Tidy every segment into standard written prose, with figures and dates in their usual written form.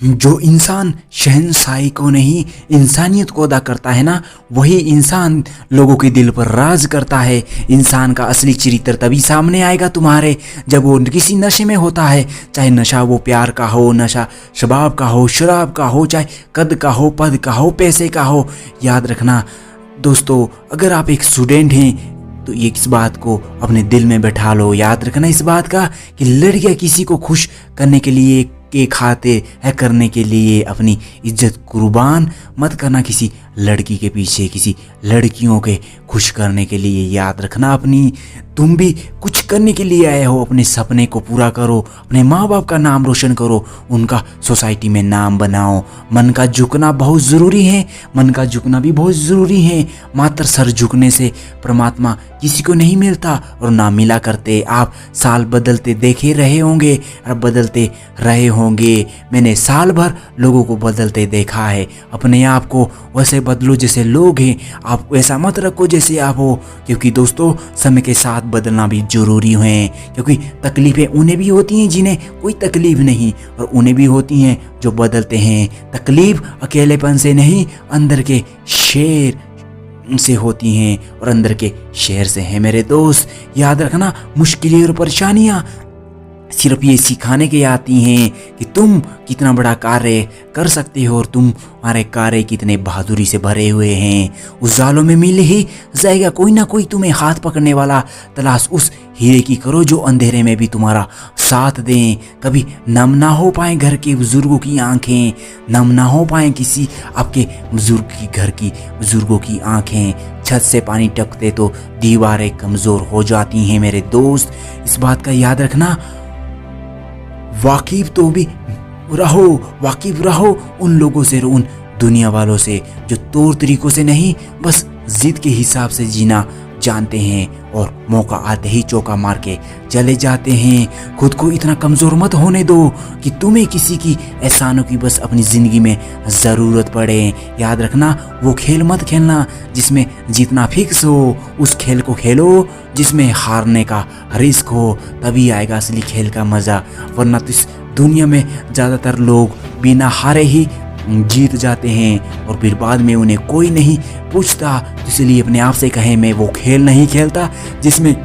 जो इंसान शहंशाही को नहीं इंसानियत को अदा करता है ना, वही इंसान लोगों के दिल पर राज करता है। इंसान का असली चरित्र तभी सामने आएगा तुम्हारे जब वो किसी नशे में होता है। चाहे नशा वो प्यार का हो, नशा शबाब का हो, शराब का हो, चाहे कद का हो, पद का हो, पैसे का हो। याद रखना दोस्तों, अगर आप एक स्टूडेंट हैं तो ये इस बात को अपने दिल में बैठा लो। याद रखना इस बात का कि लड़कियां किसी को खुश करने के लिए के खाते है करने के लिए अपनी इज्जत कुर्बान मत करना किसी लड़की के पीछे, किसी लड़कियों के खुश करने के लिए। याद रखना अपनी तुम भी कुछ करने के लिए आए हो। अपने सपने को पूरा करो, अपने माँ बाप का नाम रोशन करो, उनका सोसाइटी में नाम बनाओ। मन का झुकना बहुत ज़रूरी है, मन का झुकना भी बहुत ज़रूरी है। मात्र सर झुकने से परमात्मा किसी को नहीं मिलता और ना मिला करते। आप साल बदलते देखे रहे होंगे और बदलते रहे होंगे। मैंने साल भर लोगों को बदलते देखा है। अपने आप को वैसे बदलो जैसे लोग हैं, आप ऐसा मत रखो जैसे आप हो। क्योंकि दोस्तों समय के साथ बदलना भी जरूरी है, क्योंकि तकलीफें उन्हें भी होती हैं जिन्हें कोई तकलीफ नहीं, और उन्हें भी होती हैं जो बदलते हैं। तकलीफ अकेलेपन से नहीं, अंदर के शेर से होती हैं और अंदर के शेर से हैं मेरे दोस्त। याद रखना मुश्किलें और परेशानियां सिर्फ ये सिखाने के आती हैं कि तुम कितना बड़ा कार्य कर सकते हो और तुम्हारे कार्य कितने बहादुरी से भरे हुए हैं। उस जालों में मिल ही जाएगा कोई ना कोई तुम्हें हाथ पकड़ने वाला। तलाश उस हीरे की करो जो अंधेरे में भी तुम्हारा साथ दें। कभी नम ना हो पाए घर के बुजुर्गों की आंखें, नम ना हो पाए किसी आपके बुजुर्ग की घर की बुजुर्गों की आंखें। छत से पानी टपकते तो दीवारें कमजोर हो जाती हैं मेरे दोस्त। इस बात का याद रखना, वाकिफ रहो उन लोगों से, उन दुनिया वालों से जो तौर तरीकों से नहीं बस जिद के हिसाब से जीना जानते हैं और मौका आते ही चौका मार के चले जाते हैं। खुद को इतना कमज़ोर मत होने दो कि तुम्हें किसी की एहसानों की बस अपनी ज़िंदगी में ज़रूरत पड़े। याद रखना वो खेल मत खेलना जिसमें जीतना फिक्स हो, उस खेल को खेलो जिसमें हारने का रिस्क हो। तभी आएगा असली खेल का मज़ा। वरना तो इस दुनिया में ज़्यादातर लोग बिना हारे ही जीत जाते हैं और फिर बाद में उन्हें कोई नहीं पूछता। इसलिए अपने आप से कहें मैं वो खेल नहीं खेलता जिसमें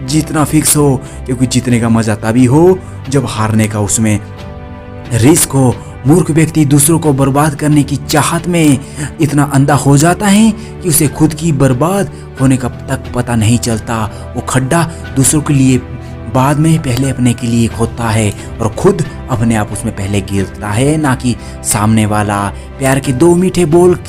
जीतना फिक्स हो, क्योंकि जीतने का मज़ा तभी हो जब हारने का उसमें रिस्क हो। मूर्ख व्यक्ति दूसरों को बर्बाद करने की चाहत में इतना अंधा हो जाता है कि उसे खुद की बर्बाद होने का तक पता नहीं चलता। वो खड्डा दूसरों के लिए बाद में पहले अपने के लिए खोदता है और खुद अपने आप उसमें पहले गिरता है, ना कि सामने वाला। प्यार के 2 मीठे बोल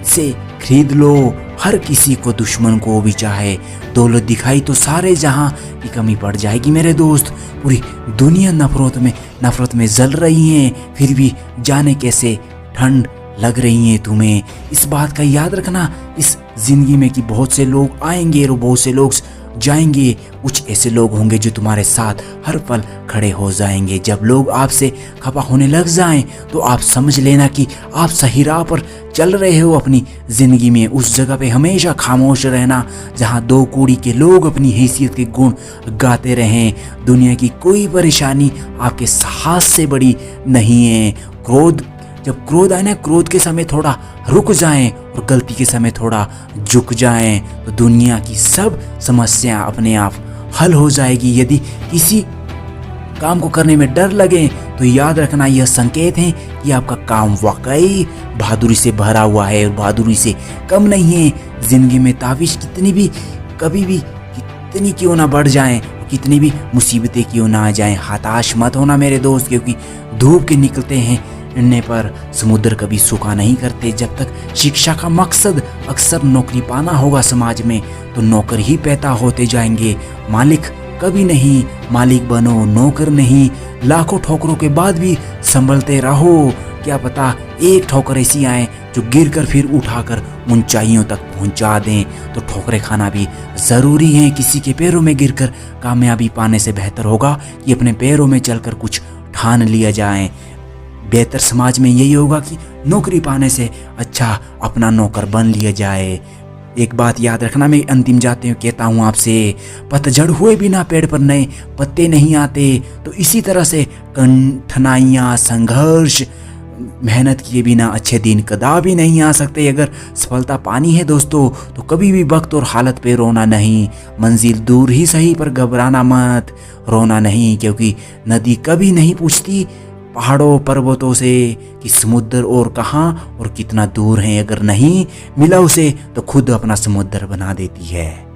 से खरीद लो हर किसी को, दुश्मन को भी चाहे। दौलत दिखाई तो सारे जहां की कमी पड़ जाएगी मेरे दोस्त। पूरी दुनिया नफरत में जल रही है, फिर भी जाने कैसे ठंड लग रही है तुम्हें। इस बात का याद रखना इस जिंदगी में कि बहुत से लोग आएंगे और बहुत से लोग जाएंगे। कुछ ऐसे लोग होंगे जो तुम्हारे साथ हर पल खड़े हो जाएंगे। जब लोग आपसे खफा होने लग जाएं तो आप समझ लेना कि आप सही राह पर चल रहे हो अपनी ज़िंदगी में। उस जगह पे हमेशा खामोश रहना जहां 2 कौड़ी के लोग अपनी हैसियत के गुण गाते रहें। दुनिया की कोई परेशानी आपके साहस से बड़ी नहीं है। जब क्रोध आए ना, क्रोध के समय थोड़ा रुक जाएं और गलती के समय थोड़ा झुक जाएं तो दुनिया की सब समस्या अपने आप हल हो जाएगी। यदि किसी काम को करने में डर लगे तो याद रखना यह संकेत है कि आपका काम वाकई बहादुरी से भरा हुआ है और बहादुरी से कम नहीं है। जिंदगी में तावीज़ कभी भी कितनी क्यों ना बढ़ जाएं, कितनी भी मुसीबतें क्यों ना आ जाएं, हताश मत होना मेरे दोस्त। क्योंकि धूप के निकलते हैं पर समुद्र कभी सूखा नहीं करते। जब तक शिक्षा का मकसद अक्सर नौकरी पाना होगा समाज में तो नौकर ही पैदा होते जाएंगे। मालिक कभी नहीं, मालिक बनो नौकर नहीं। लाखों ठोकरों के बाद भी संभलते रहो। क्या पता एक ठोकर ऐसी आए जो गिरकर फिर उठाकर ऊंचाइयों तक पहुंचा दें। तो ठोकरें खाना भी ज़रूरी है। किसी के पैरों में गिरकर कामयाबी पाने से बेहतर होगा कि अपने पैरों में चलकर कुछ ठान लिया जाए। बेहतर समाज में यही होगा कि नौकरी पाने से अच्छा अपना नौकर बन लिया जाए। एक बात याद रखना, मैं अंतिम जाते हुए कहता हूँ आपसे, पतझड़ हुए बिना पेड़ पर नए पत्ते नहीं आते। तो इसी तरह से कठिनाइयाँ, संघर्ष मेहनत किए बिना अच्छे दिन कदापि नहीं आ सकते। अगर सफलता पानी है दोस्तों तो कभी भी वक्त और हालत पे रोना नहीं। मंजिल दूर ही सही पर घबराना मत, रोना नहीं, क्योंकि नदी कभी नहीं पूछती पहाड़ों पर्वतों से कि समुद्र और कहाँ और कितना दूर है। अगर नहीं मिला उसे तो खुद अपना समुद्र बना देती है।